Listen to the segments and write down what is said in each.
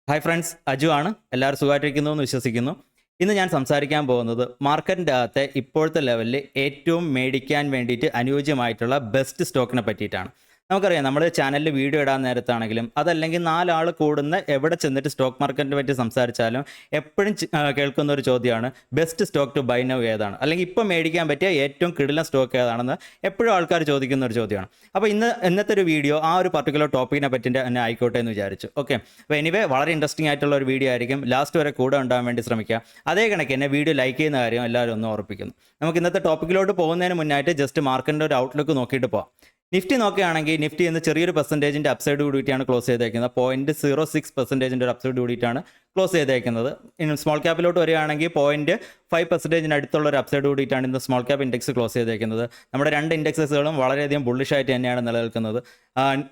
Hi friends, Aju ആണ്. എല്ലാവരും സുഖമായിട്ടിരിക്കുന്നു എന്ന് വിശ്വസിക്കുന്നു. ഇന്ന് ഞാൻ സംസാരിക്കാൻ പോകുന്നത് മാർക്കറ്റിൻ്റെ അകത്തെ ഇപ്പോഴത്തെ ലെവലിൽ ഏറ്റവും മേടിക്കാൻ വേണ്ടിയിട്ട് അനുയോജ്യമായിട്ടുള്ള ബെസ്റ്റ് സ്റ്റോക്കിനെ പറ്റിയിട്ടാണ്. നമുക്കറിയാം, നമ്മൾ ചാനലിൽ വീഡിയോ ഇടാൻ നേരത്താണെങ്കിലും അതല്ലെങ്കിൽ നാലാൾ കൂടുന്ന എവിടെ ചെന്നിട്ട് സ്റ്റോക്ക് മാർക്കറ്റിനെ പറ്റി സംസാരിച്ചാലും എപ്പോഴും കേൾക്കുന്ന ഒരു ചോദ്യമാണ് best stock to buy now ഏതാണ്, അല്ലെങ്കിൽ ഇപ്പോൾ മേടിക്കാൻ പറ്റിയ ഏറ്റവും കിടിലൻ സ്റ്റോക്ക് ഏതാണെന്ന് എപ്പോഴും ആൾക്കാർ ചോദിക്കുന്ന ഒരു ചോദ്യമാണ്. അപ്പോൾ ഇന്നത്തെ ഒരു വീഡിയോ ആ ഒരു പർട്ടിക്കുലർ ടോപ്പിക്കിനെ പറ്റി തന്നെ ആയിക്കോട്ടെ എന്ന് വിചാരിച്ചു. ഓക്കെ, അപ്പോൾ എനിവേ വളരെ ഇൻട്രസ്റ്റിംഗ് ആയിട്ടുള്ള ഒരു വീഡിയോ ആയിരിക്കും. ലാസ്റ്റ് വരെ കൂടെ ഉണ്ടാകാൻ വേണ്ടി ശ്രമിക്കുക. അതേ കണക്ക് തന്നെ വീഡിയോ ലൈക്ക് ചെയ്യുന്ന കാര്യം എല്ലാവരും ഒന്ന് ഓർപ്പിക്കുന്നു. നമുക്ക് ഇന്നത്തെ ടോപ്പിക്കിലോട്ട് പോകുന്നതിന് മുന്നായിട്ട് ജസ്റ്റ് മാർക്കറ്റിൻ്റെ ഒരു ഔട്ട്ലുക്ക് നോക്കിയിട്ട് പോകാം. നിഫ്റ്റി നോക്കുകയാണെങ്കിൽ നിഫ്റ്റി ഇന്ന് ചെറിയൊരു പെർസെൻറ്റേജിൻ്റെ അപ്സൈഡ് കൂടിയിട്ടാണ് ക്ലോസ് ചെയ്തേക്കുന്നത്. 0.06% അപ്സൈഡ് കൂടിയിട്ടാണ് ക്ലോസ് ചെയ്തേക്കുന്നത്. ഇനി സ്മോൾ ക്യാപ്പിലോട്ട് വരികയാണെങ്കിൽ 0.5% അടുത്തുള്ള ഒരു അപ്സൈഡ് കൂടിയിട്ടാണ് ഇന്ന് സ്മോൾ ക്യാപ്പ് ഇൻഡെക്സ് ക്ലോസ് ചെയ്തേക്കുന്നത്. നമ്മുടെ രണ്ട് ഇൻഡെക്സസുകളും വളരെയധികം ബുള്ളിഷായിട്ട് തന്നെയാണ് നിലനിൽക്കുന്നത്.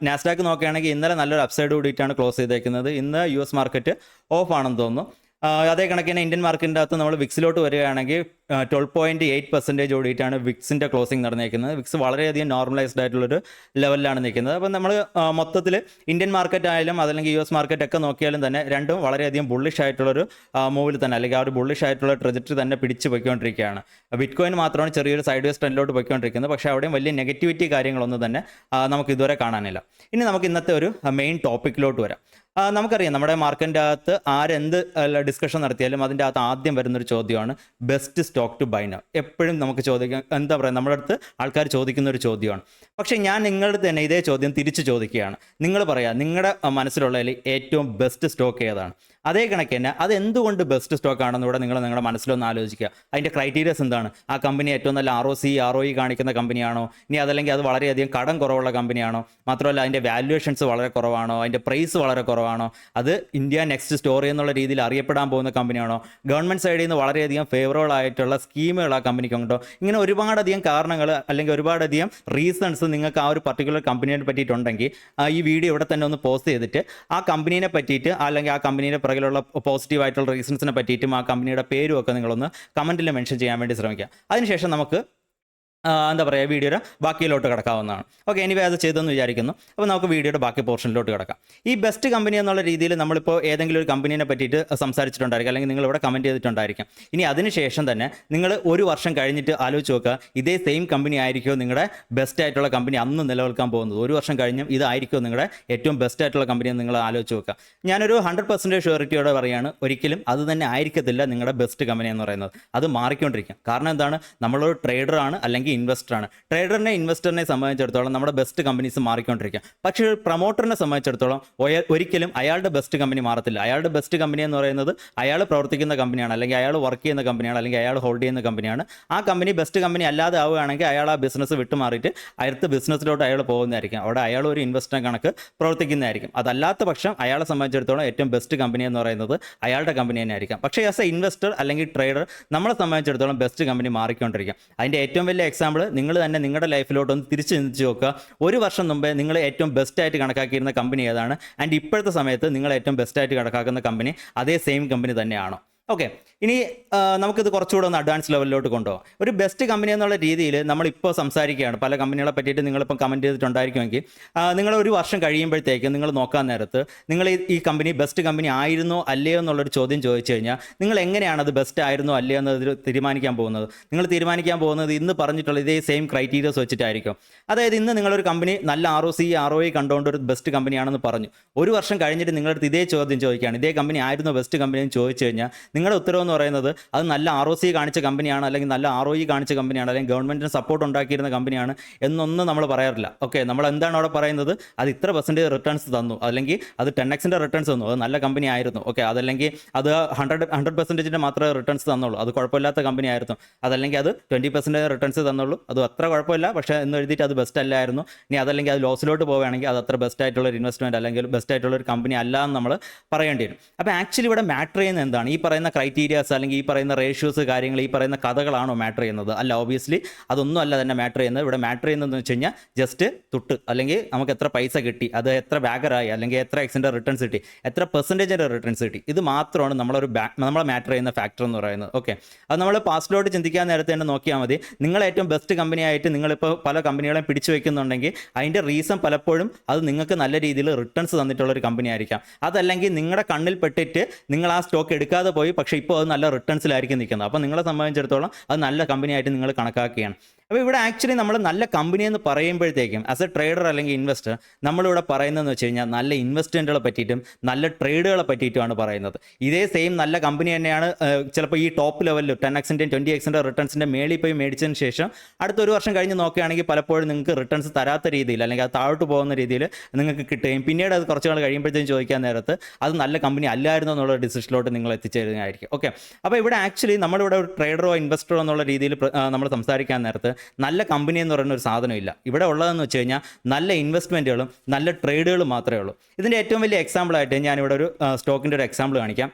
നാസ്ഡാക്ക് നോക്കുകയാണെങ്കിൽ ഇന്നലെ നല്ലൊരു അപ്സൈഡ് കൂടിയിട്ടാണ് ക്ലോസ് ചെയ്തേക്കുന്നത്. ഇന്ന് US മാർക്കറ്റ് ഓഫ് ആണെന്ന് തോന്നുന്നു. അതേ കണക്കിന് ഇന്ത്യൻ മാർക്കറ്റിൻ്റെ അകത്ത് നമ്മൾ വിക്സിലോട്ട് വരികയാണെങ്കിൽ 12.8% ഓടിയിട്ടാണ് വിക്സിൻ്റെ ക്ലോസിംഗ് നടന്നേക്കുന്നത്. വിക്സ് വളരെയധികം നോർമലൈസ്ഡ് ആയിട്ടുള്ളൊരു ലെവലിലാണ് നിൽക്കുന്നത്. അപ്പം നമ്മൾ മൊത്തത്തിൽ ഇന്ത്യൻ മാർക്കറ്റ് ആയാലും അതല്ലെങ്കിൽ US മാർക്കറ്റ് ഒക്കെ നോക്കിയാലും തന്നെ രണ്ടും വളരെയധികം ബുള്ളിഷ് ആയിട്ടുള്ളൊരു മൂവിൽ തന്നെ, അല്ലെങ്കിൽ ആ ഒരു ബുള്ളിഷ് ആയിട്ടുള്ള ട്രജക്ടറി തന്നെ പിടിച്ച് പോയിക്കൊണ്ടിരിക്കുകയാണ്. ബിറ്റ്കോയിൻ മാത്രമാണ് ചെറിയൊരു സൈഡ് വേസ് ട്രെൻഡിലോട്ട് പോയിക്കൊണ്ടിരിക്കുന്നത്. പക്ഷേ അവിടെയും വലിയ നെഗറ്റിവിറ്റി കാര്യങ്ങളൊന്നും തന്നെ നമുക്ക് ഇതുവരെ കാണാനില്ല. ഇനി നമുക്ക് ഇന്നത്തെ ഒരു മെയിൻ ടോപ്പിക്കിലോട്ട് വരാം. നമുക്കറിയാം, നമ്മുടെ മാർക്കറ്റിൻ്റെ അകത്ത് ആരെന്ത് ഡിസ്കഷൻ നടത്തിയാലും അതിൻ്റെ അകത്ത് ആദ്യം വരുന്നൊരു ചോദ്യമാണ് best stock to buy now. എപ്പോഴും നമുക്ക് ചോദിക്കാം, എന്താ പറയുക, നമ്മുടെ അടുത്ത് ആൾക്കാർ ചോദിക്കുന്ന ഒരു ചോദ്യമാണ്. പക്ഷേ ഞാൻ നിങ്ങളുടെ തന്നെ ഇതേ ചോദ്യം തിരിച്ച് ചോദിക്കുകയാണ്. നിങ്ങൾ പറയാം, നിങ്ങളുടെ മനസ്സിലുള്ളതിൽ ഏറ്റവും ബെസ്റ്റ് സ്റ്റോക്ക് ഏതാണ്? അതേ കണക്ക് തന്നെ അത് എന്തുകൊണ്ട് ബെസ്റ്റ് സ്റ്റോക്ക് ആണെന്ന് ഇവിടെ നിങ്ങളുടെ മനസ്സിലൊന്ന് ആലോചിക്കുക. അതിൻ്റെ ക്രൈറ്റീരിയസ് എന്താണ്? ആ കമ്പനി ഏറ്റവും നല്ല ROE കാണിക്കുന്ന കമ്പനിയാണോ? ഇനി അതല്ലെങ്കിൽ അത് വളരെയധികം കടം കുറവുള്ള കമ്പനിയാണോ? മാത്രമല്ല അതിൻ്റെ വാല്യുവേഷൻസ് വളരെ കുറവാണോ? അതിൻ്റെ പ്രൈസ് വളരെ കുറവാണോ? അത് ഇന്ത്യ നെക്സ്റ്റ് സ്റ്റോറി എന്നുള്ള രീതിയിൽ അറിയപ്പെടാൻ പോകുന്ന കമ്പനിയാണോ? ഗവൺമെൻറ് സൈഡിൽ നിന്ന് വളരെയധികം ഫേവറബിൾ ആയിട്ടുള്ള സ്കീമുകൾ ആ കമ്പനിക്കുണ്ടോ? ഇങ്ങനെ ഒരുപാടധികം കാരണങ്ങൾ അല്ലെങ്കിൽ ഒരുപാടധികം റീസൺസ് നിങ്ങൾക്ക് ആ ഒരു പർട്ടിക്കുലർ കമ്പനിയെ പറ്റിയിട്ടുണ്ടെങ്കിൽ ഈ വീഡിയോ ഇവിടെ തന്നെ ഒന്ന് പോസ്റ്റ് ചെയ്തിട്ട് ആ കമ്പനീനെ പറ്റിയിട്ട് അല്ലെങ്കിൽ ആ കമ്പനീനെ പുറകിലുള്ള പോസിറ്റീവ് ആയിട്ടുള്ള റീസൺസിനെ പറ്റിയിട്ടും ആ കമ്പനിയുടെ പേരും ഒക്കെ നിങ്ങളൊന്ന് കമൻറ്റിൽ മെൻഷൻ ചെയ്യാൻ വേണ്ടി ശ്രമിക്കുക. അതിനുശേഷം നമുക്ക് എന്താ പറയുക, വീഡിയോയുടെ ബാക്കിയിലോട്ട് കിടക്കാവുന്നതാണ്. ഓക്കെ, എനിവേ അത് ചെയ്തെന്ന് വിചാരിക്കുന്നു. അപ്പോൾ നമുക്ക് വീഡിയോയുടെ ബാക്കി പോർഷനിലോട്ട് കിടക്കാം. ഈ ബെസ്റ്റ് കമ്പനി എന്നുള്ള രീതിയിൽ നമ്മളിപ്പോൾ ഏതെങ്കിലും ഒരു കമ്പനീനെ പറ്റിയിട്ട് സംസാരിച്ചിട്ടുണ്ടായിരിക്കും, അല്ലെങ്കിൽ നിങ്ങൾ ഇവിടെ കമൻറ്റ് ചെയ്തിട്ടുണ്ടായിരിക്കും. ഇനി അതിനുശേഷം തന്നെ നിങ്ങൾ ഒരു വർഷം കഴിഞ്ഞിട്ട് ആലോചിച്ച് നോക്കുക, ഇതേ സെയിം കമ്പനി ആയിരിക്കുമോ നിങ്ങളുടെ ബെസ്റ്റ് ആയിട്ടുള്ള കമ്പനി അന്ന് നിലനിൽക്കാൻ പോകുന്നത്? ഒരു വർഷം കഴിഞ്ഞും ഇതായിരിക്കുമോ നിങ്ങളുടെ ഏറ്റവും ബെസ്റ്റ് ആയിട്ടുള്ള കമ്പനി എന്ന് നിങ്ങൾ ആലോചിച്ച് നോക്കുക. ഞാനൊരു 100% ഷുവറിറ്റിയോടെ പറയുകയാണ്, ഒരിക്കലും അത് തന്നെ ആയിരിക്കത്തില്ല നിങ്ങളുടെ ബെസ്റ്റ് കമ്പനി എന്ന് പറയുന്നത്. അത് മാറിക്കൊണ്ടിരിക്കും. കാരണം എന്താണ്? നമ്മളൊരു ട്രേഡറാണ് അല്ലെങ്കിൽ ഇൻവെസ്റ്ററാണ്. ട്രേഡറിനെ ഇൻവെസ്റ്ററിനെ സംബന്ധിച്ചിടത്തോളം നമ്മുടെ ബെസ്റ്റ് കമ്പനീസ് മാറിക്കൊണ്ടിരിക്കുക. പക്ഷേ പ്രൊമോട്ടറിനെ സംബന്ധിച്ചിടത്തോളം ഒരിക്കലും അയാളുടെ ബെസ്റ്റ് കമ്പനി മാറത്തില്ല. അയാളുടെ ബെസ്റ്റ് കമ്പനി എന്ന് പറയുന്നത് അയാൾ പ്രവർത്തിക്കുന്ന കമ്പനിയാണ്, അല്ലെങ്കിൽ അയാൾ വർക്ക് ചെയ്യുന്ന കമ്പനിയാണ്, അല്ലെങ്കിൽ അയാൾ ഹോൾഡ് ചെയ്യുന്ന കമ്പനിയാണ്. ആ കമ്പനി ബെസ്റ്റ് കമ്പനി അല്ലാതെ ആവുകയാണെങ്കിൽ അയാൾ ആ ബിസിനസ് വിട്ടുമാറിയിട്ട് അടുത്ത ബിസിനസ്സിലോട്ട് അയാൾ പോകുന്നതായിരിക്കും. അവിടെ അയാൾ ഒരു ഇൻവെസ്റ്ററിനെ കണക്ക് പ്രവർത്തിക്കുന്നതായിരിക്കും. അതല്ലാത്ത പക്ഷം അയാളെ സംബന്ധിച്ചിടത്തോളം ഏറ്റവും ബെസ്റ്റ് കമ്പനി എന്ന് പറയുന്നത് അയാളുടെ കമ്പനി തന്നെ ആയിരിക്കാം. പക്ഷേ ആസ് എ ഇൻവെസ്റ്റർ അല്ലെങ്കിൽ ട്രേഡർ നമ്മളെ സംബന്ധിച്ചിടത്തോളം ബെസ്റ്റ് കമ്പനി മാറിക്കൊണ്ടിരിക്കും. അതിൻ്റെ ഏറ്റവും വലിയ എക്സാമ്പിൾ നിങ്ങൾ തന്നെ നിങ്ങളുടെ ലൈഫിലോട്ടൊന്ന് തിരിച്ച് ചിന്തിച്ച് നോക്കുക. ഒരു വർഷം മുമ്പേ നിങ്ങൾ ഏറ്റവും ബെസ്റ്റായിട്ട് കണക്കാക്കിയിരുന്ന കമ്പനി ഏതാണ്? ആൻഡ് ഇപ്പോഴത്തെ സമയത്ത് നിങ്ങൾ ഏറ്റവും ബെസ്റ്റായിട്ട് കണക്കാക്കുന്ന കമ്പനി അതേ സെയിം കമ്പനി തന്നെയാണോ? ഓക്കെ, ഇനി നമുക്കിത് കുറച്ചുകൂടെ ഒന്ന് അഡ്വാൻസ് ലെവലിലോട്ട് കൊണ്ടുപോകാം. ഒരു ബെസ്റ്റ് കമ്പനി എന്നുള്ള രീതിയിൽ നമ്മളിപ്പോൾ സംസാരിക്കുകയാണ്. പല കമ്പനികളെ പറ്റിയിട്ട് നിങ്ങളിപ്പം കമൻറ്റ് ചെയ്തിട്ടുണ്ടായിരിക്കുമെങ്കിൽ നിങ്ങൾ ഒരു വർഷം കഴിയുമ്പോഴത്തേക്കും നിങ്ങൾ നോക്കാൻ നേരത്ത് നിങ്ങൾ ഈ കമ്പനി ബെസ്റ്റ് കമ്പനി ആയിരുന്നോ അല്ലയോ എന്നുള്ളൊരു ചോദ്യം ചോദിച്ചു കഴിഞ്ഞാൽ നിങ്ങൾ എങ്ങനെയാണ് അത് ബെസ്റ്റ് ആയിരുന്നോ അല്ലയോ എന്നതിൽ തീരുമാനിക്കാൻ പോകുന്നത്? നിങ്ങൾ തീരുമാനിക്കാൻ പോകുന്നത് ഇന്ന് പറഞ്ഞിട്ടുള്ള ഇതേ സെയിം ക്രൈറ്റീരിയസ് വെച്ചിട്ടായിരിക്കും. അതായത് ഇന്ന് നിങ്ങളൊരു കമ്പനി നല്ല ROE കണ്ടുകൊണ്ട് ഒരു ബെസ്റ്റ് കമ്പനിയാണെന്ന് പറഞ്ഞു. ഒരു വർഷം കഴിഞ്ഞിട്ട് നിങ്ങളുടെ അടുത്ത് ഇതേ ചോദ്യം ചോദിക്കുകയാണ്, ഇതേ കമ്പനി ആയിരുന്നോ ബെസ്റ്റ് കമ്പനി എന്ന് ചോദിച്ചു കഴിഞ്ഞാൽ നിങ്ങളുടെ ഉത്തരവ് എന്ന് പറയുന്നത് അത് നല്ല ROC കാണിച്ച കമ്പനിയാണ്, അല്ലെങ്കിൽ നല്ല ROE കാണിച്ച കമ്പനിയാണ്, അല്ലെങ്കിൽ ഗവൺമെൻറ്റിന് സപ്പോർട്ട് ഉണ്ടാക്കിയിരുന്ന കമ്പനിയാണ് എന്നൊന്നും നമ്മൾ പറയാറില്ല. ഓക്കെ, നമ്മൾ എന്താണ് അവിടെ പറയുന്നത്? അത് ഇത്ര % റിട്ടേൺസ് തന്നു, അല്ലെങ്കിൽ അത് 10x റിട്ടേൺസ് തന്നു, അത് നല്ല കമ്പനി ആയിരുന്നു. ഓക്കെ, അതല്ലെങ്കിൽ അത് 100% മാത്രമേ റിട്ടേൺസ് തന്നുള്ളൂ, അത് കുഴപ്പമില്ലാത്ത കമ്പനി ആയിരുന്നു. അതല്ലെങ്കിൽ അത് 20% റിട്ടേൺസ് തന്നുള്ളൂ, അത് അത്ര കുഴപ്പമില്ല, പക്ഷേ എന്ന് എഴുതിയിട്ട് അത് ബെസ്റ്റ് അല്ലായിരുന്നു. ഇനി അതല്ലെങ്കിൽ അത് ലോസിലോട്ട് പോവുകയാണെങ്കിൽ അത് അത്ര ബെസ്റ്റ് ആയിട്ടുള്ള ഒരു ഇൻവെസ്റ്റ്മെൻറ്റ് അല്ലെങ്കിൽ ബെസ്റ്റ് ആയിട്ടുള്ള ഒരു കമ്പനി അല്ല എന്ന് നമ്മൾ പറയേണ്ടി വരും. അപ്പോൾ ആക്ച്വലി ഇവിടെ മാറ്റർ ചെയ്യുന്നത് എന്താണ്? ഈ പറയുന്ന ക്രൈറ്റീരിയാസ് അല്ലെങ്കിൽ ഈ പറയുന്ന റേഷ്യോസ് കാര്യങ്ങൾ ഈ പറയുന്ന കഥകളാണോ മാറ്റർ ചെയ്യുന്നത്? അല്ല, ഓബിയസ്ലി അതൊന്നും അല്ല തന്നെ മാറ്റർ ചെയ്യുന്നത്. ഇവിടെ മാറ്റർ ചെയ്യുന്നതെന്ന് വെച്ച് കഴിഞ്ഞാൽ ജസ്റ്റ് തുട്ട് അല്ലെങ്കിൽ നമുക്ക് എത്ര പൈസ കിട്ടി, അത് എത്ര ബാഗറായി, അല്ലെങ്കിൽ എത്ര എക്സിൻ്റെ റിട്ടേൺസ് കിട്ടി, എത്ര പെർസെൻറ്റേജിൻ്റെ റിട്ടേൺസ് കിട്ടി, ഇത് മാത്രമാണ് നമ്മളെ മാറ്റർ ചെയ്യുന്ന ഫാക്ടർ എന്ന് പറയുന്നത്. ഓക്കെ, അത് നമ്മൾ പാസ്റ്റിലോട്ട് ചിന്തിക്കാൻ നേരത്തെ തന്നെ നോക്കിയാൽ മതി. നിങ്ങൾ ഏറ്റവും ബെസ്റ്റ് കമ്പനി ആയിട്ട് നിങ്ങളിപ്പോൾ പല കമ്പനികളെയും പിടിച്ചു വെക്കുന്നുണ്ടെങ്കിൽ അതിൻ്റെ റീസൺ പലപ്പോഴും അത് നിങ്ങൾക്ക് നല്ല രീതിയിൽ റിട്ടേൺസ് തന്നിട്ടുള്ള ഒരു കമ്പനി ആയിരിക്കാം. അതല്ലെങ്കിൽ നിങ്ങളുടെ കണ്ണിൽ പെട്ടിട്ട് നിങ്ങൾ ആ സ്റ്റോക്ക് എടുക്കാതെ പോയി, പക്ഷേ ഇപ്പോൾ അത് നല്ല റിട്ടേൺസിലായിരിക്കും നിൽക്കുന്നത്. അപ്പോൾ നിങ്ങളെ സംബന്ധിച്ചിടത്തോളം അത് നല്ല കമ്പനിയായിട്ട് നിങ്ങൾ കണക്കാക്കുകയാണ്. അപ്പോൾ ഇവിടെ ആക്ച്വലി നമ്മൾ നല്ല കമ്പനി എന്ന് പറയുമ്പോഴത്തേക്കും ആസ് എ ട്രേഡർ അല്ലെങ്കിൽ ഇൻവെസ്റ്റർ നമ്മളിവിടെ പറയുന്നതെന്ന് വെച്ച് കഴിഞ്ഞാൽ നല്ല ഇൻവെസ്റ്റ്മെൻറ്റുകളെ പറ്റിയിട്ടും നല്ല ട്രേഡുകളെ പറ്റിയിട്ടുമാണ് പറയുന്നത്. ഇതേ സെയിം നല്ല കമ്പനി തന്നെയാണ് ചിലപ്പോൾ ഈ ടോപ്പ് ലെവലിൽ 10x-ൻ്റെയും 20x-ൻ്റെ റിട്ടേൺസിൻ്റെ മേളിൽ പോയി മേടിച്ചതിന് ശേഷം അടുത്ത ഒരു വർഷം കഴിഞ്ഞ് നോക്കുകയാണെങ്കിൽ പലപ്പോഴും നിങ്ങൾക്ക് റിട്ടേൺസ് തരാത്ത രീതിയിൽ അല്ലെങ്കിൽ അത് താഴോട്ട് പോകുന്ന രീതിയിൽ നിങ്ങൾക്ക് കിട്ടുകയും പിന്നീട് അത് കുറച്ച് നാൾ കഴിയുമ്പോഴത്തേക്കും ചോദിക്കാൻ നേരത്ത് അത് നല്ല കമ്പനി അല്ലായിരുന്നു എന്നുള്ള ഡിസിഷനിലോട്ട് നിങ്ങൾ എത്തിച്ചേരുന്നതായിരിക്കും. ഓക്കെ, അപ്പോൾ ഇവിടെ ആക്ച്വലി നമ്മളിവിടെ ഒരു ട്രേഡറോ ഇൻവെസ്റ്ററോ എന്നുള്ള രീതിയിൽ നമ്മൾ സംസാരിക്കാൻ നേരത്ത് നല്ല കമ്പനി എന്ന് പറയുന്ന ഒരു സാധനമില്ല. ഇവിടെ ഉള്ളതെന്ന് വെച്ച് കഴിഞ്ഞാൽ നല്ല ഇൻവെസ്റ്റ്മെൻറ്റുകളും നല്ല ട്രേഡുകളും മാത്രമേ ഉള്ളൂ. ഇതിൻ്റെ ഏറ്റവും വലിയ എക്സാമ്പിളായിട്ട് ഞാനിവിടെ ഒരു സ്റ്റോക്കിൻ്റെ ഒരു എക്സാമ്പിൾ കാണിക്കാം.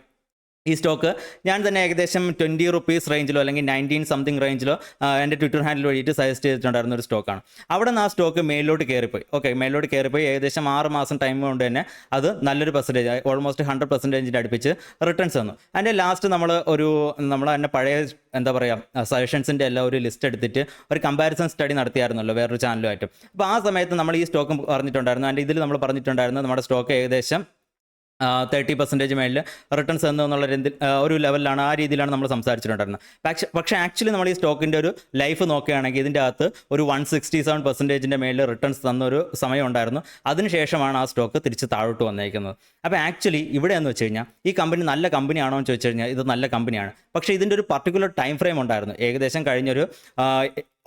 ഈ സ്റ്റോക്ക് ഞാൻ തന്നെ ഏകദേശം 20 റുപ്പീസ് റേഞ്ചിലോ അല്ലെങ്കിൽ 19 സംതിങ് റേഞ്ചിലോ എൻ്റെ ട്വിറ്റർ ഹാൻഡിൽ വഴിയിട്ട് സജസ്റ്റ് ചെയ്തിട്ടുണ്ടായിരുന്ന ഒരു സ്റ്റോക്കാണ്. അവിടെ നിന്ന് ആ സ്റ്റോക്ക് മേലോട്ട് കയറിപ്പോയി. ഓക്കെ, മേലോട്ട് കയറിപ്പോയി ഏകദേശം 6 മാസം ടൈം കൊണ്ട് തന്നെ അത് നല്ലൊരു പെർസെൻറ്റേജ്, ഓൾമോസ്റ്റ് 100% അടുപ്പിച്ച് റിട്ടേൺസ് തന്നു. അതിൻ്റെ ലാസ്റ്റ് നമ്മൾ തന്നെ പഴയ എന്താ പറയുക സജഷൻസിൻ്റെ എല്ലാം ഒരു ലിസ്റ്റ് എടുത്തിട്ട് ഒരു കമ്പാരിസൺ സ്റ്റഡി നടത്തിയായിരുന്നല്ലോ വേറൊരു ചാനലുമായിട്ടും. അപ്പോൾ ആ സമയത്ത് നമ്മൾ ഈ സ്റ്റോക്ക് പറഞ്ഞിട്ടുണ്ടായിരുന്നു. അതിൻ്റെ ഇതിൽ നമ്മൾ പറഞ്ഞിട്ടുണ്ടായിരുന്നു നമ്മുടെ സ്റ്റോക്ക് ഏകദേശം 30% മേളിൽ റിട്ടേൺസ് എന്നുള്ള ഒരു ലെവലിലാണ്, ആ രീതിയിലാണ് നമ്മൾ സംസാരിച്ചിട്ടുണ്ടായിരുന്നത്. പക്ഷേ ആക്ച്വലി നമ്മൾ ഈ സ്റ്റോക്കിൻ്റെ ഒരു ലൈഫ് നോക്കുകയാണെങ്കിൽ ഇതിൻ്റെ അകത്ത് ഒരു 167% മേളിൽ റിട്ടേൺസ് തന്നൊരു സമയം ഉണ്ടായിരുന്നു. അതിനുശേഷമാണ് ആ സ്റ്റോക്ക് തിരിച്ച് താഴോട്ട് വന്നേക്കുന്നത്. അപ്പോൾ ആക്ച്വലി ഇവിടെ എന്ന് വെച്ച് കഴിഞ്ഞാൽ ഈ കമ്പനി നല്ല കമ്പനിയാണോ എന്ന് ചോദിച്ചു കഴിഞ്ഞാൽ ഇത് നല്ല കമ്പനിയാണ്. പക്ഷേ ഇതിൻ്റെ ഒരു പർട്ടിക്കുലർ ടൈം ഫ്രെയിം ഉണ്ടായിരുന്നു. ഏകദേശം കഴിഞ്ഞൊരു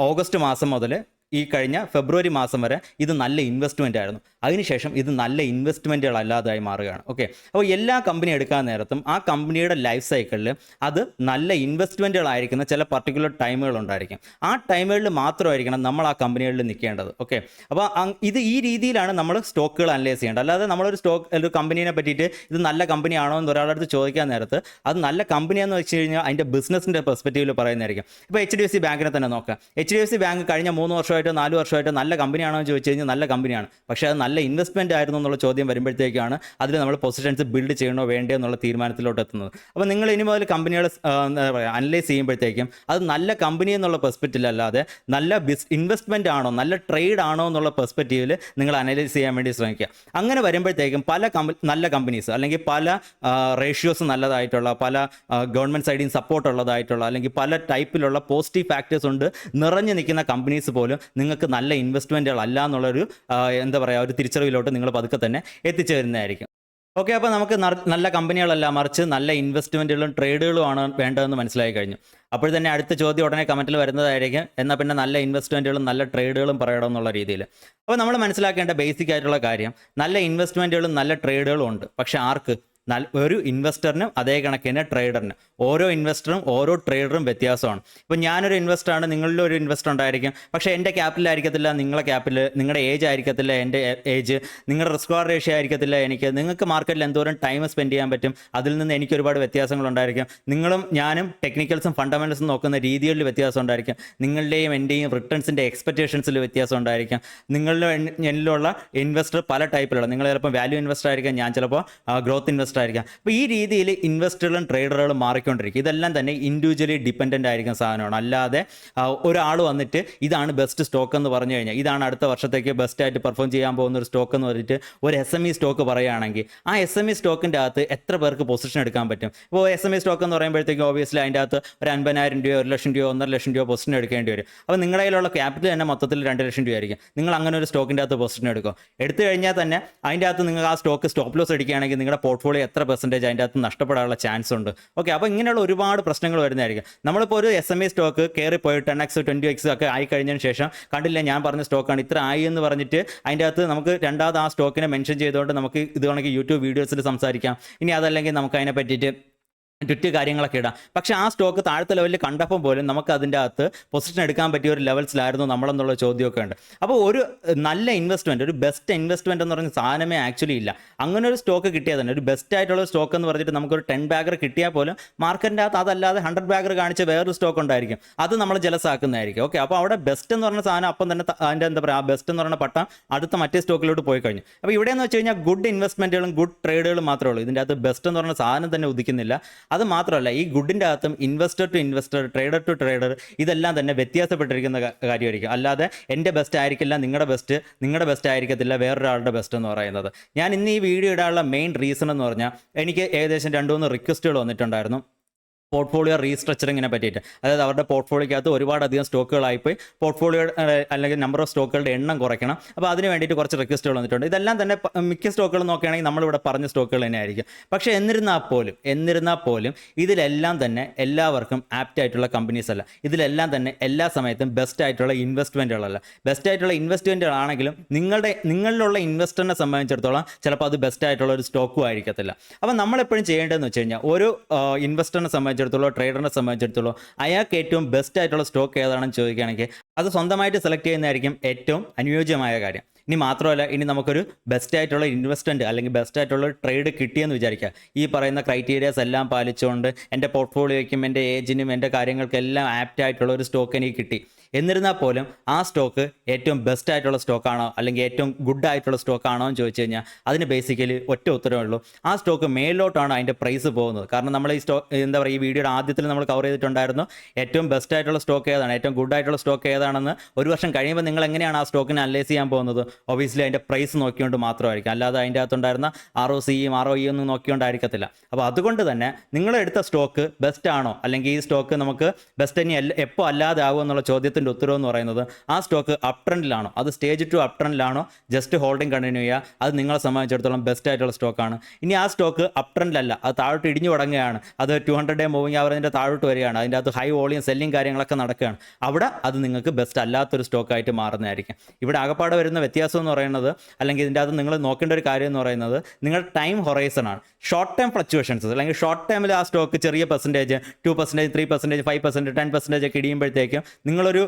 ഓഗസ്റ്റ് മാസം മുതൽ ഈ കഴിഞ്ഞ ഫെബ്രുവരി മാസം വരെ ഇത് നല്ല ഇൻവെസ്റ്റ്മെൻ്റ് ആയിരുന്നു. അതിനുശേഷം ഇത് നല്ല ഇൻവെസ്റ്റ്മെൻറ്റുകളല്ലാതായി മാറുകയാണ്. ഓക്കെ, അപ്പോൾ എല്ലാ കമ്പനി എടുക്കാൻ നേരത്തും ആ കമ്പനിയുടെ ലൈഫ് സൈക്കിളിൽ അത് നല്ല ഇൻവെസ്റ്റ്മെൻറ്റുകളായിരിക്കുന്ന ചില പർട്ടിക്കുലർ ടൈമുകളുണ്ടായിരിക്കും. ആ ടൈമുകളിൽ മാത്രമായിരിക്കണം നമ്മൾ ആ കമ്പനികളിൽ നിൽക്കേണ്ടത്. ഓക്കെ, അപ്പോൾ ഈ രീതിയിലാണ് നമ്മൾ സ്റ്റോക്കുകൾ അനലൈസ് ചെയ്യേണ്ടത്. അല്ലാതെ നമ്മളൊരു ഒരു കമ്പനീനെ പറ്റിയിട്ട് ഇത് നല്ല കമ്പനിയാണോ എന്ന് ഒരാളുടെ അടുത്ത് ചോദിക്കാൻ നേരത്ത് അത് നല്ല കമ്പനിയാണെന്ന് വെച്ച് കഴിഞ്ഞാൽ അതിൻ്റെ ബിസിനസ്സിൻ്റെ പെർസ്പെക്റ്റീവിൽ പറയുന്നതായിരിക്കും. ഇപ്പോൾ HDFC ബാങ്കിനെ തന്നെ നോക്കാം. HDFC ബാങ്ക് കഴിഞ്ഞ 3 വർഷമായിട്ട് 4 വർഷമായിട്ട് നല്ല കമ്പനിയാണോ എന്ന് ചോദിച്ചു കഴിഞ്ഞാൽ നല്ല കമ്പനിയാണ്. പക്ഷേ അത് നല്ല ഇൻവെസ്റ്റ്മെൻറ്റ് ആയിരുന്നു എന്നുള്ള ചോദ്യം വരുമ്പോഴത്തേക്കാണ് അതിൽ നമ്മൾ പൊസിഷൻസ് ബിൽഡ് ചെയ്യണോ വേണ്ടയോ എന്നുള്ള തീരുമാനത്തിലോട്ട് എത്തുന്നത്. അപ്പോൾ നിങ്ങൾ ഇനി മുതൽ കമ്പനികൾ എന്താ പറയുക അനലൈസ് ചെയ്യുമ്പോഴത്തേക്കും അത് നല്ല കമ്പനി എന്നുള്ള പെർസ്പെക്റ്റീവിലല്ലാതെ നല്ല ഇൻവെസ്റ്റ്മെൻറ്റ് ആണോ നല്ല ട്രേഡ് ആണോ എന്നുള്ള പെർസ്പെക്റ്റീവിൽ നിങ്ങൾ അനലൈസ് ചെയ്യാൻ വേണ്ടി ശ്രമിക്കുക. അങ്ങനെ വരുമ്പോഴത്തേക്കും പല നല്ല കമ്പനീസ് അല്ലെങ്കിൽ പല റേഷ്യോസ് നല്ലതായിട്ടുള്ള പല ഗവൺമെൻറ് സൈഡിൽ നിന്ന് സപ്പോർട്ട് ഉള്ളതായിട്ടുള്ള അല്ലെങ്കിൽ പല ടൈപ്പിലുള്ള പോസിറ്റീവ് ഫാക്ടേഴ്സ് ഉണ്ട് നിറഞ്ഞു നിൽക്കുന്ന കമ്പനീസ് പോലും നിങ്ങൾക്ക് നല്ല ഇൻവെസ്റ്റ്മെൻറ്റുകളല്ല എന്നുള്ളൊരു എന്താ പറയുക ഒരു തിരിച്ചറിവിലോട്ട് നിങ്ങൾ പതുക്കെ തന്നെ എത്തിച്ചേരുന്നതായിരിക്കും. ഓക്കെ, അപ്പോൾ നമുക്ക് നല്ല കമ്പനികളല്ല മറിച്ച് നല്ല ഇൻവെസ്റ്റ്മെൻറ്റുകളും ട്രേഡുകളും ആണ് വേണ്ടതെന്ന് മനസ്സിലായി കഴിഞ്ഞു. അപ്പോൾ തന്നെ അടുത്ത ചോദ്യം ഉടനെ കമൻറ്റിൽ വരുന്നതായിരിക്കും, എന്നാൽ പിന്നെ നല്ല ഇൻവെസ്റ്റ്മെൻറ്റുകളും നല്ല ട്രേഡുകളും പറയണം എന്നുള്ള രീതിയിൽ. അപ്പോൾ നമ്മൾ മനസ്സിലാക്കേണ്ട ബേസിക് ആയിട്ടുള്ള കാര്യം നല്ല ഇൻവെസ്റ്റ്മെൻറ്റുകളും നല്ല ട്രേഡുകളും ഉണ്ട്. പക്ഷേ ആർക്ക്? ഒരു ഇൻവെസ്റ്ററിനും അതേ കണക്കിന് ട്രേഡറിനും. ഓരോ ഇൻവെസ്റ്ററും ഓരോ ട്രേഡറും വ്യത്യാസമാണ്. ഇപ്പോൾ ഞാനൊരു ഇൻവെസ്റ്ററാണ്, നിങ്ങളിൽ ഒരു ഇൻവെസ്റ്റർ ഉണ്ടായിരിക്കും. പക്ഷേ എൻ്റെ ക്യാപിറ്റൽ ആയിരിക്കത്തില്ല നിങ്ങളുടെ ക്യാപിറ്റൽ, നിങ്ങളുടെ ഏജ് ആയിരിക്കത്തില്ല എൻ്റെ ഏജ്, നിങ്ങളുടെ റിസ്ക് റേഷ്യോ ആയിരിക്കത്തില്ല എനിക്ക്. നിങ്ങൾക്ക് മാർക്കറ്റിൽ എന്തോരം ടൈം സ്പെൻഡ് ചെയ്യാൻ പറ്റും അതിൽ നിന്ന് എനിക്ക് ഒരുപാട് വ്യത്യാസങ്ങളുണ്ടായിരിക്കും. നിങ്ങളും ഞാനും ടെക്നിക്കൽസും ഫണ്ടമെൻറ്റൽസും നോക്കുന്ന രീതികളിൽ വ്യത്യാസം ഉണ്ടായിരിക്കും. നിങ്ങളുടെയും എൻ്റെയും റിട്ടേൺസിൻ്റെ എക്സ്പെക്റ്റേഷൻസിൽ വ്യത്യാസം ഉണ്ടായിരിക്കും. നിങ്ങളുടെ എന്നിലുള്ള ഇൻവെസ്റ്റർ പല ടൈപ്പിലുള്ള, നിങ്ങൾ ചിലപ്പോൾ വാല്യൂ ഇൻവെസ്റ്റർ ആയിരിക്കും, ഞാൻ ചിലപ്പോൾ ഗ്രോത്ത് ഇൻവെസ്റ്റർ ആയിരിക്കാം. അപ്പോൾ ഈ രീതിയിൽ ഇൻവെസ്റ്ററുകളും ട്രേഡറുകളും മാറിക്കൊണ്ടിരിക്കും. ഇതെല്ലാം തന്നെ ഇൻഡിവിജ്വലി ഡിപ്പെൻഡൻ്റ് ആയിരിക്കുന്ന സാധനമാണ്. അല്ലാതെ ഒരാൾ വന്നിട്ട് ഇതാണ് ബെസ്റ്റ് സ്റ്റോക്ക് എന്ന് പറഞ്ഞു കഴിഞ്ഞാൽ ഇതാണ് അടുത്ത വർഷത്തേക്ക് ബെസ്റ്റായിട്ട് പെർഫോം ചെയ്യാൻ പോകുന്ന ഒരു സ്റ്റോക്ക് എന്ന് പറഞ്ഞിട്ട് ഒരു SME സ്റ്റോക്ക് പറയുകയാണെങ്കിൽ ആ SME സ്റ്റോക്കിൻ്റെ അകത്ത് എത്ര പേർക്ക് പൊസിഷൻ എടുക്കാൻ പറ്റും? ഇപ്പോൾ SME സ്റ്റോക്ക് എന്ന് പറയുമ്പോഴത്തേക്കും ഓബിയസ്ലി അതിൻ്റെ അകത്ത് ഒരു 50,000 രൂപയോ 1,00,000 രൂപയോ 1,50,000 രൂപ പൊസിഷൻ എടുക്കേണ്ടി വരും. അപ്പോൾ നിങ്ങളുടെ കയ്യിലുള്ള ക്യാപിറ്റൽ തന്നെ മൊത്തത്തിൽ 2,00,000 രൂപ ആയിരിക്കും. നിങ്ങൾ അങ്ങനെ ഒരു സ്റ്റോക്കിൻ്റെ അകത്ത് പൊസിഷൻ എടുക്കും. എടുത്തു കഴിഞ്ഞാൽ തന്നെ അതിൻ്റെ അകത്ത് നിങ്ങൾ ആ സ്റ്റോക്ക് സ്റ്റോപ്പ് ലോസ് അടിക്കുകയാണെങ്കിൽ നിങ്ങളുടെ പോർട്ട്ഫോളിയോ എത്ര പെർസെൻറ്റേജ് അതിൻ്റെ അകത്ത് നഷ്ടപ്പെടാനുള്ള ചാൻസ് ഉണ്ട്. ഓക്കെ, അപ്പോൾ ഇങ്ങനെയുള്ള ഒരുപാട് പ്രശ്നങ്ങൾ വരുന്നതായിരിക്കും. നമ്മളിപ്പോൾ ഒരു SME സ്റ്റോക്ക് കയറിപ്പോയി 10x 20x ഒക്കെ ആയി കഴിഞ്ഞതിന് ശേഷം കണ്ടില്ല ഞാൻ പറഞ്ഞ സ്റ്റോക്കാണ് ഇത്ര ആയി എന്ന് പറഞ്ഞിട്ട് അതിൻ്റെ അകത്ത് നമുക്ക് രണ്ടാമത് ആ സ്റ്റോക്കിനെ മെൻഷൻ ചെയ്തുകൊണ്ട് നമുക്ക് ഇത് കണക്ക് യൂട്യൂബ് വീഡിയോസിൽ സംസാരിക്കാം. ഇനി അതല്ലെങ്കിൽ നമുക്ക് അതിനെ പറ്റിയിട്ട് ട്വിറ്റ് കാര്യങ്ങളൊക്കെ ഇടാം. പക്ഷേ ആ സ്റ്റോക്ക് താഴത്തെ ലെവലിൽ കണ്ടപ്പോൾ പോലും നമുക്ക് അതിൻ്റെ അകത്ത് പൊസിഷൻ എടുക്കാൻ പറ്റിയ ഒരു ലെവൽസിലായിരുന്നു നമ്മളെന്നുള്ള ചോദ്യമൊക്കെ ഉണ്ട്. അപ്പോൾ ഒരു നല്ല ഇൻവെസ്റ്റ്മെൻറ്റ്, ഒരു ബെസ്റ്റ് ഇൻവെസ്റ്റ്മെൻറ്റ് എന്ന് പറഞ്ഞ സാധനമേ ആക്ച്വലി ഇല്ല. അങ്ങനെ ഒരു സ്റ്റോക്ക് കിട്ടിയാൽ തന്നെ ഒരു ബെസ്റ്റ് ആയിട്ടുള്ള സ്റ്റോക്ക് എന്ന് പറഞ്ഞിട്ട് നമുക്കൊരു 10 ബാഗർ കിട്ടിയാൽ പോലും മാർക്കറ്റിൻ്റെ അകത്ത് അതല്ലാതെ 100 ബാഗർ കാണിച്ച വേറൊരു സ്റ്റോക്ക് ഉണ്ടായിരിക്കും, അത് നമ്മൾ ജലസാക്കുന്നതായിരിക്കും. ഓക്കെ, അപ്പോൾ അവിടെ ബെസ്റ്റ് എന്ന് പറഞ്ഞ സാധനം അപ്പം തന്നെ അതിൻ്റെ എന്താ പറയുക, ആ ബെസ്റ്റ് എന്ന് പറഞ്ഞ പട്ടം അടുത്ത മറ്റേ സ്റ്റോക്കിലോട്ട് പോയി കഴിഞ്ഞു. അപ്പോൾ ഇവിടെ എന്ന് വെച്ച് കഴിഞ്ഞാൽ ഗുഡ് ഇൻവെസ്റ്റ്മെൻറ്റുകളും ഗുഡ് ട്രേഡുകളും മാത്രമേ ഉള്ളൂ. ഇതിൻ്റെ അകത്ത് ബെസ്റ്റ് എന്ന് പറഞ്ഞ സാധനം തന്നെ ഉദിക്കുന്നില്ല. അത് മാത്രമല്ല, ഈ ഗുഡിൻ്റെ അകത്തും investor to investor, trader to trader, ഇതെല്ലാം തന്നെ വ്യത്യാസപ്പെട്ടിരിക്കുന്ന കാര്യമായിരിക്കും. അല്ലാതെ എൻ്റെ ബെസ്റ്റ് ആയിരിക്കില്ല നിങ്ങളുടെ ബെസ്റ്റ് ആയിരിക്കത്തില്ല വേറൊരാളുടെ ബെസ്റ്റ് എന്ന് പറയുന്നത്. ഞാൻ ഇന്ന് ഈ വീഡിയോ ഇടാനുള്ള മെയിൻ റീസൺ എന്ന് പറഞ്ഞാൽ, എനിക്ക് ഏകദേശം 2-3 റിക്വസ്റ്റുകൾ വന്നിട്ടുണ്ടായിരുന്നു പോർട്ട്ഫോളിയോ റീസ്ട്രക്ചറിങ്ങിനെ പറ്റിയിട്ട്. അതായത് അവരുടെ പോർട്ട്ഫോളിയോക്കകത്ത് ഒരുപാടധികം സ്റ്റോക്കുകളായിപ്പോയി, പോർട്ട്ഫോളിയോ അല്ലെങ്കിൽ നമ്പർ ഓഫ് സ്റ്റോക്കുകളുടെ എണ്ണം കുറയ്ക്കണം. അപ്പോൾ അതിന് വേണ്ടിയിട്ട് കുറച്ച് റിക്വസ്റ്റുകൾ വന്നിട്ടുണ്ട്. ഇതെല്ലാം തന്നെ മിക്ക സ്റ്റോക്കുകൾ നോക്കുകയാണെങ്കിൽ നമ്മളിവിടെ പറഞ്ഞ സ്റ്റോക്കുകൾ തന്നെ ആയിരിക്കും. പക്ഷേ എന്നിരുന്നാൽ പോലും ഇതിലെല്ലാം തന്നെ എല്ലാവർക്കും ആപ്റ്റ് ആയിട്ടുള്ള കമ്പനീസ് അല്ല. ഇതിലെല്ലാം തന്നെ എല്ലാ സമയത്തും ബെസ്റ്റ് ആയിട്ടുള്ള ഇൻവെസ്റ്റ്മെൻറ്റുകളല്ല. ബെസ്റ്റ് ആയിട്ടുള്ള ഇൻവെസ്റ്റ്മെൻറ്റുകളാണെങ്കിലും നിങ്ങളിലുള്ള ഇൻവെസ്റ്ററിനെ സംബന്ധിച്ചിടത്തോളം ചിലപ്പോൾ അത് ബെസ്റ്റ് ആയിട്ടുള്ള ഒരു സ്റ്റോക്കും ആയിരിക്കത്തില്ല. അപ്പോൾ നമ്മളെപ്പോഴും ചെയ്യേണ്ടതെന്ന് വെച്ച് കഴിഞ്ഞാൽ, ഒരു ഇൻവെസ്റ്ററിനെ സംബന്ധിച്ചിടത്തോളം, ട്രേഡറിനെ സംബന്ധിച്ചിടത്തോളം അയാൾക്ക് ഏറ്റവും ബെസ്റ്റ് ആയിട്ടുള്ള സ്റ്റോക്ക് ഏതാണെന്ന് ചോദിക്കുകയാണെങ്കിൽ അത് സ്വന്തമായിട്ട് സെലക്ട് ചെയ്യുന്നതായിരിക്കും ഏറ്റവും അനുയോജ്യമായ കാര്യം. ഇനി മാത്രമല്ല, ഇനി നമുക്കൊരു ബെസ്റ്റ് ആയിട്ടുള്ള ഇൻവെസ്റ്റ്മെൻറ്റ് അല്ലെങ്കിൽ ബെസ്റ്റ് ആയിട്ടുള്ള ട്രേഡ് കിട്ടിയെന്ന് വിചാരിക്കുക. ഈ പറയുന്ന ക്രൈറ്റീരിയാസ് എല്ലാം പാലിച്ചുകൊണ്ട് എൻ്റെ പോർട്ട്ഫോളിയോയ്ക്കും എൻ്റെ ഏജിനും എൻ്റെ കാര്യങ്ങൾക്കെല്ലാം ആപ്റ്റ് ആയിട്ടുള്ള ഒരു സ്റ്റോക്ക് എനിക്ക് കിട്ടി. എന്നിരുന്നാൽ പോലും ആ സ്റ്റോക്ക് ഏറ്റവും ബെസ്റ്റ് ആയിട്ടുള്ള സ്റ്റോക്കാണോ അല്ലെങ്കിൽ ഏറ്റവും ഗുഡ് ആയിട്ടുള്ള സ്റ്റോക്കാണോ എന്ന് ചോദിച്ചു കഴിഞ്ഞാൽ അതിന് ബേസിക്കലി ഒറ്റ ഉത്തരവേ ഉള്ളൂ: ആ സ്റ്റോക്ക് മേലോട്ടാണ് അതിൻ്റെ പ്രൈസ് പോകുന്നത്. കാരണം നമ്മൾ ഈ എന്താ പറയുക, ഈ വീഡിയോയുടെ ആദ്യത്തിൽ നമ്മൾ കവർ ചെയ്തിട്ടുണ്ടായിരുന്നു ഏറ്റവും ബെസ്റ്റ് ആയിട്ടുള്ള സ്റ്റോക്ക് ഏതാണ്, ഏറ്റവും ഗുഡ് ആയിട്ടുള്ള സ്റ്റോക്ക് ഏതാണെന്ന്. ഒരു വർഷം കഴിയുമ്പോൾ നിങ്ങൾ എങ്ങനെയാണ് ആ സ്റ്റോക്കിനെ അനലൈസ് ചെയ്യാൻ പോകുന്നത്? ഒബിയസ്ലി അതിൻ്റെ പ്രൈസ് നോക്കിക്കൊണ്ട് മാത്രമായിരിക്കും, അല്ലാതെ അതിൻ്റെ അകത്തുണ്ടായിരുന്ന ROE ഒന്നും നോക്കിക്കൊണ്ടായിരിക്കത്തില്ല. അപ്പോൾ അതുകൊണ്ട് തന്നെ നിങ്ങളെടുത്ത സ്റ്റോക്ക് ബെസ്റ്റ് ആണോ, അല്ലെങ്കിൽ ഈ സ്റ്റോക്ക് നമുക്ക് ബെസ്റ്റ് ഇനി എപ്പോൾ അല്ലാതെ ആകുമോ എന്നുള്ള ചോദ്യത്തിൻ്റെ ഉത്തരവ് എന്ന് പറയുന്നത്, ആ സ്റ്റോക്ക് അപ് ട്രെൻഡിലാണോ, അത് സ്റ്റേജ് 2 അപ് ട്രെൻഡിലാണോ, ജസ്റ്റ് ഹോൾഡിംഗ് കണ്ടിന്യൂ ചെയ്യുക, അത് നിങ്ങളെ സംബന്ധിച്ചിടത്തോളം ബെസ്റ്റ് ആയിട്ടുള്ള സ്റ്റോക്കാണ്. ഇനി ആ സ്റ്റോക്ക് അപ് ട്രെൻഡിലല്ല, അത് താഴോട്ട് ഇടിഞ്ഞു തുടങ്ങുകയാണ്, അത് 200-ഡേ മൂവിങ് ആവറേജിൻ്റെ താഴോട്ട് വരികയാണ്, അതിൻ്റെ അകത്ത് ഹൈ വോളിയം സെല്ലിങ് കാര്യങ്ങളൊക്കെ നടക്കുകയാണ്, അവിടെ അത് നിങ്ങൾക്ക് ബെസ്റ്റ് അല്ലാത്തൊരു സ്റ്റോക്കായിട്ട് മാറുന്നതായിരിക്കും. ഇവിടെ ആകപ്പാടെ വരുന്ന വ്യത്യാസം എന്ന് പറയുന്നത്, അല്ലെങ്കിൽ ഇതിൻ്റെ അകത്ത് നിങ്ങൾ നോക്കേണ്ട ഒരു കാര്യം എന്ന് പറയുന്നത്, നിങ്ങളുടെ ടൈം ഹൊറൈസൺ ആണ്. ഷോർട്ട് ടൈം ഫ്ലക്ച്വേഷൻസ് അല്ലെങ്കിൽ ഷോർട്ട് ടൈമിൽ ആ സ്റ്റോക്ക് ചെറിയ പെർസെൻറ്റേജ്, 2%, 3%, 5%, 10% ഒക്കെ ഇടിയുമ്പോഴത്തേക്കും നിങ്ങളൊരു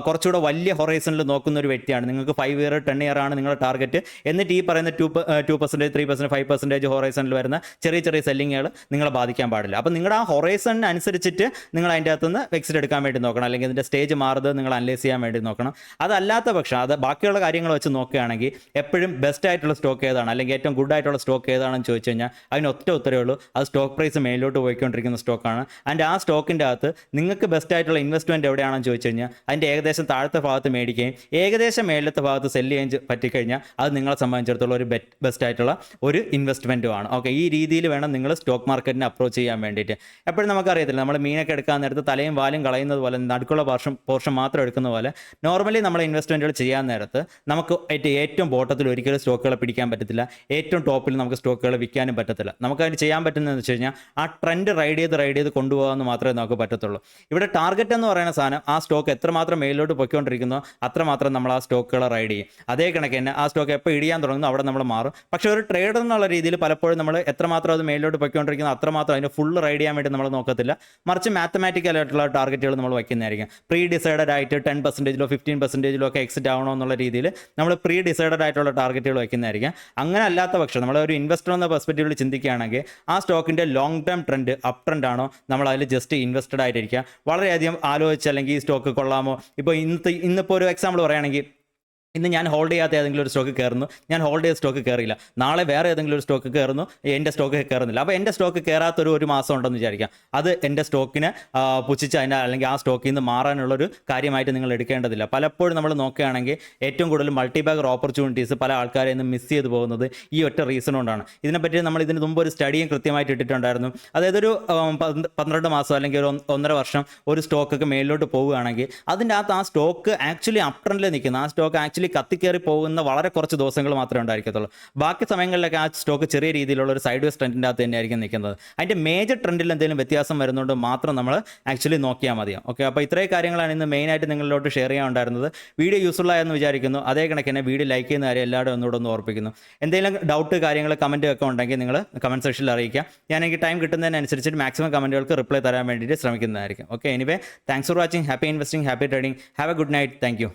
കുറച്ചുകൂടെ വലിയ ഹൊറൈസണിൽ നോക്കുന്ന ഒരു വ്യക്തിയാണ്. നിങ്ങൾക്ക് 5 ഇയർ 10 ഇയർ ആണ് നിങ്ങളുടെ ടാർഗറ്റ്. എന്നിട്ട് ഈ പറയുന്ന 2%, 3%, 5% ഹൊറൈസണിൽ വരുന്ന ചെറിയ ചെറിയ സെല്ലിങ്ങുകൾ നിങ്ങളെ ബാധിക്കാൻ പാടില്ല. അപ്പോൾ നിങ്ങളുടെ ആ ഹൊറൈസണിന് അനുസരിച്ചിട്ട് നിങ്ങൾ അതിൻ്റെ അകത്തുനിന്ന് എക്സിറ്റ് എടുക്കാൻ വേണ്ടി നോക്കണം, അല്ലെങ്കിൽ ഇതിൻ്റെ സ്റ്റേജ് മാറുന്നത് നിങ്ങൾ അനലൈസ് ചെയ്യാൻ വേണ്ടി നോക്കണം. അതല്ലാത്ത പക്ഷം അത് ബാക്കിയുള്ള കാര്യങ്ങൾ വെച്ച് നോക്കുകയാണെങ്കിൽ എപ്പോഴും ബെസ്റ്റ് ആയിട്ടുള്ള സ്റ്റോക്ക് ഏതാണ്, അല്ലെങ്കിൽ ഏറ്റവും ഗുഡ് ആയിട്ടുള്ള സ്റ്റോക്ക് ഏതാണെന്ന് ചോദിച്ചു കഴിഞ്ഞാൽ അതിന് ഒറ്റ ഉത്തരവേ ഉള്ളൂ: അത് സ്റ്റോക്ക് പ്രൈസ് മേലോട്ട് പോയിക്കൊണ്ടിരിക്കുന്ന സ്റ്റോക്കാണ്. ആൻഡ് ആ സ്റ്റോക്കിൻ്റെ അകത്ത് നിങ്ങൾക്ക് ബെസ്റ്റ് ആയിട്ടുള്ള ഇൻവെസ്റ്റ്മെൻറ്റ് എവിടെയാണെന്ന് ചോദിച്ചു കഴിഞ്ഞാൽ അതിൻ്റെ ഏകദേശം താഴത്തെ ഭാഗത്ത് മേടിക്കുകയും ഏകദേശം മേലത്തെ ഭാഗത്ത് സെല്ല് ചെയ്യാൻ പറ്റിക്കഴിഞ്ഞാൽ അത് നിങ്ങളെ സംബന്ധിച്ചിടത്തോളം ഒരു ബെസ്റ്റ് ആയിട്ടുള്ള ഒരു ഇൻവെസ്റ്റ്മെൻറ്റുമാണ്. ഓക്കെ, ഈ രീതിയിൽ വേണം നിങ്ങൾ സ്റ്റോക്ക് മാർക്കറ്റിനെ അപ്രോച്ച് ചെയ്യാൻ വേണ്ടിയിട്ട്. എപ്പോഴും നമുക്കറിയത്തില്ല, നമ്മൾ മീനൊക്കെ എടുക്കാൻ നേരത്ത് തലയും വാലും കളയുന്നത് പോലെ, നടുക്കുള്ള പോർഷൻ മാത്രം എടുക്കുന്ന പോലെ, നോർമലി നമ്മൾ ഇൻവെസ്റ്റ്മെൻറ്റുകൾ ചെയ്യാൻ നേരത്ത് നമുക്ക് ഏറ്റവും ബോട്ടത്തിൽ ഒരിക്കലും സ്റ്റോക്കുകളെ പിടിക്കാൻ പറ്റത്തില്ല, ഏറ്റവും ടോപ്പിൽ നമുക്ക് സ്റ്റോക്കുകൾ വിൽക്കാനും പറ്റത്തില്ല. നമുക്കതിന് ചെയ്യാൻ പറ്റുന്നതെന്ന് വെച്ച് കഴിഞ്ഞാൽ ആ ട്രെൻഡ് റൈഡ് ചെയ്ത് കൊണ്ടുപോകാമെന്ന് മാത്രമേ നമുക്ക് പറ്റത്തുള്ളൂ. ഇവിടെ ടാർഗറ്റ് എന്ന് പറയുന്ന സാധനം, ആ സ്റ്റോക്ക് എത്രമാത്രം മേലോട്ട് പൊയ്ക്കൊണ്ടിരിക്കുന്നോ അത്രമാത്രം നമ്മൾ ആ സ്റ്റോക്കുകളെ റൈഡ് ചെയ്യും. അതേ കണക്ക് തന്നെ ആ സ്റ്റോക്ക് എപ്പോൾ ഇടിയാൻ തുടങ്ങുന്നു അവിടെ നമ്മൾ മാറും. പക്ഷേ ഒരു ട്രേഡർ എന്നുള്ള രീതിയിൽ പലപ്പോഴും നമ്മൾ എത്രമാത്രം അത് മേലോട്ട് പൊയ്ക്കൊണ്ടിരിക്കുന്നു അത്രമാത്രം അതിന് ഫുൾ റൈഡ് ചെയ്യാൻ വേണ്ടി നമ്മൾ നോക്കത്തില്ല. മറിച്ച് മാത്തമാറ്റിക്കൽ ആയിട്ടുള്ള ടാർഗറ്റുകൾ നമ്മൾ വയ്ക്കുന്നതായിരിക്കും. പ്രീ ഡിസൈഡഡ് ആയിട്ട് 10%-ലോ 15%-ലോ ഒക്കെ എക്സിറ്റ് ആവണോ എന്നുള്ള രീതിയിൽ നമ്മൾ പ്രീ ഡിസൈഡഡ് ആയിട്ടുള്ള ടാർഗറ്റുകൾ വയ്ക്കുന്നതായിരിക്കും. അങ്ങനെ അല്ലാത്ത പക്ഷം നമ്മൾ ഒരു ഇൻവെസ്റ്റർ എന്ന പെർസ്പെക്റ്റീവിൽ ചിന്തിക്കുകയാണെങ്കിൽ ആ സ്റ്റോക്കിൻ്റെ long term trend up trend ആണോ, നമ്മൾ അതിൽ ജസ്റ്റ് ഇൻവെസ്റ്റഡ് ആയിട്ടിരിക്കുക. വളരെയധികം ആലോചിച്ച്, അല്ലെങ്കിൽ ഈ സ്റ്റോക്ക് കൊള്ളാമോ, ഇപ്പോൾ ഇന്നിപ്പോൾ ഒരു എക്സാമ്പിൾ പറയുകയാണെങ്കിൽ, ഇന്ന് ഞാൻ ഹോൾഡ് ചെയ്യാത്ത ഏതെങ്കിലും ഒരു സ്റ്റോക്ക് കയറുന്നു, ഞാൻ ഹോൾഡ് ചെയ്ത സ്റ്റോക്ക് കയറിയില്ല, നാളെ വേറെ ഏതെങ്കിലും ഒരു സ്റ്റോക്ക് കയറുന്നു, എൻ്റെ സ്റ്റോക്ക് കയറുന്നില്ല. അപ്പോൾ എൻ്റെ സ്റ്റോക്ക് കയറാത്തൊരു മാസം ഉണ്ടെന്ന് വിചാരിക്കാം, അത് എൻ്റെ സ്റ്റോക്കിനെ പുച്ഛിച്ച് അല്ലെങ്കിൽ ആ സ്റ്റോക്കിൽ നിന്ന് മാറാനുള്ളൊരു കാര്യമായിട്ട് നിങ്ങൾ എടുക്കേണ്ടതില്ല. പലപ്പോഴും നമ്മൾ നോക്കുകയാണെങ്കിൽ ഏറ്റവും കൂടുതൽ മൾട്ടി ബാഗർ ഓപ്പർച്യൂണിറ്റീസ് പല ആൾക്കാരെ ഇന്ന് മിസ് ചെയ്ത് പോകുന്നത് ഈ ഒറ്റ റീസൺ കൊണ്ടാണ്. ഇതിനെപ്പറ്റി നമ്മൾ ഇതിന് മുമ്പ് ഒരു സ്റ്റഡിയും കൃത്യമായിട്ട് ഇട്ടിട്ടുണ്ടായിരുന്നു. അതായത് ഒരു 12 മാസം അല്ലെങ്കിൽ ഒരു 1.5 വർഷം ഒരു സ്റ്റോക്കൊക്കെ മേലിലോട്ട് പോവുകയാണെങ്കിൽ അതിൻ്റെ അകത്ത് ആ സ്റ്റോക്ക് ആക്ച്വലി അപ് ട്രെൻഡിൽ നിൽക്കുന്ന, ആ സ്റ്റോക്ക് ആക്ച്വലി ആക്ച്വലി കത്തിക്കയറി പോകുന്ന വളരെ കുറച്ച് ദിവസങ്ങൾ മാത്രമേ ഉണ്ടായിരിക്കത്തുള്ളൂ. ബാക്കി സമയങ്ങളിലൊക്കെ ആ സ്റ്റോക്ക് ചെറിയ രീതിയിലുള്ള ഒരു സൈഡ് വേസ് ട്രെൻഡിൻ്റെ അകത്ത് തന്നെയായിരിക്കും നിൽക്കുന്നത്. അതിൻ്റെ മേജർ ട്രെൻഡിൽ എന്തെങ്കിലും വ്യത്യാസം വരുന്നതുകൊണ്ട് മാത്രം നമ്മൾ ആക്ച്വലി നോക്കിയാൽ മതിയാവും. ഓക്കെ, അപ്പോൾ ഇത്രയും കാര്യങ്ങളാണ് ഇന്ന് മെയിനായിട്ട് നിങ്ങളിലോട്ട് ഷെയർ ചെയ്യാൻ ഉണ്ടായിരുന്നത്. വീഡിയോ യൂസ്ഫുൾ ആയെന്ന് വിചാരിക്കുന്നു. അതേ കണക്കിന് വീഡിയോ ലൈക്ക് ചെയ്യുന്ന കാര്യം എല്ലാവരും ഒന്നുകൂടെ ഒന്ന് ഓർപ്പിക്കുന്നു. എന്തെങ്കിലും ഡൗട്ട് കാര്യങ്ങൾ കമൻറ്റ് ഒക്കെ ഉണ്ടെങ്കിൽ നിങ്ങൾ കമൻറ്റ് സെക്ഷനിൽ അറിയിക്കുക. ഞാൻ എനിക്ക് ടൈം കിട്ടുന്നതിനനുസരിച്ച് മാക്സിമം കമൻറ്റുകൾക്ക് റിപ്ലൈ തരാൻ വേണ്ടിയിട്ട് ശ്രമിക്കുന്നതായിരിക്കും. Okay, anyway thanks for watching. Happy investing, happy trading. Have a good night. Thank U.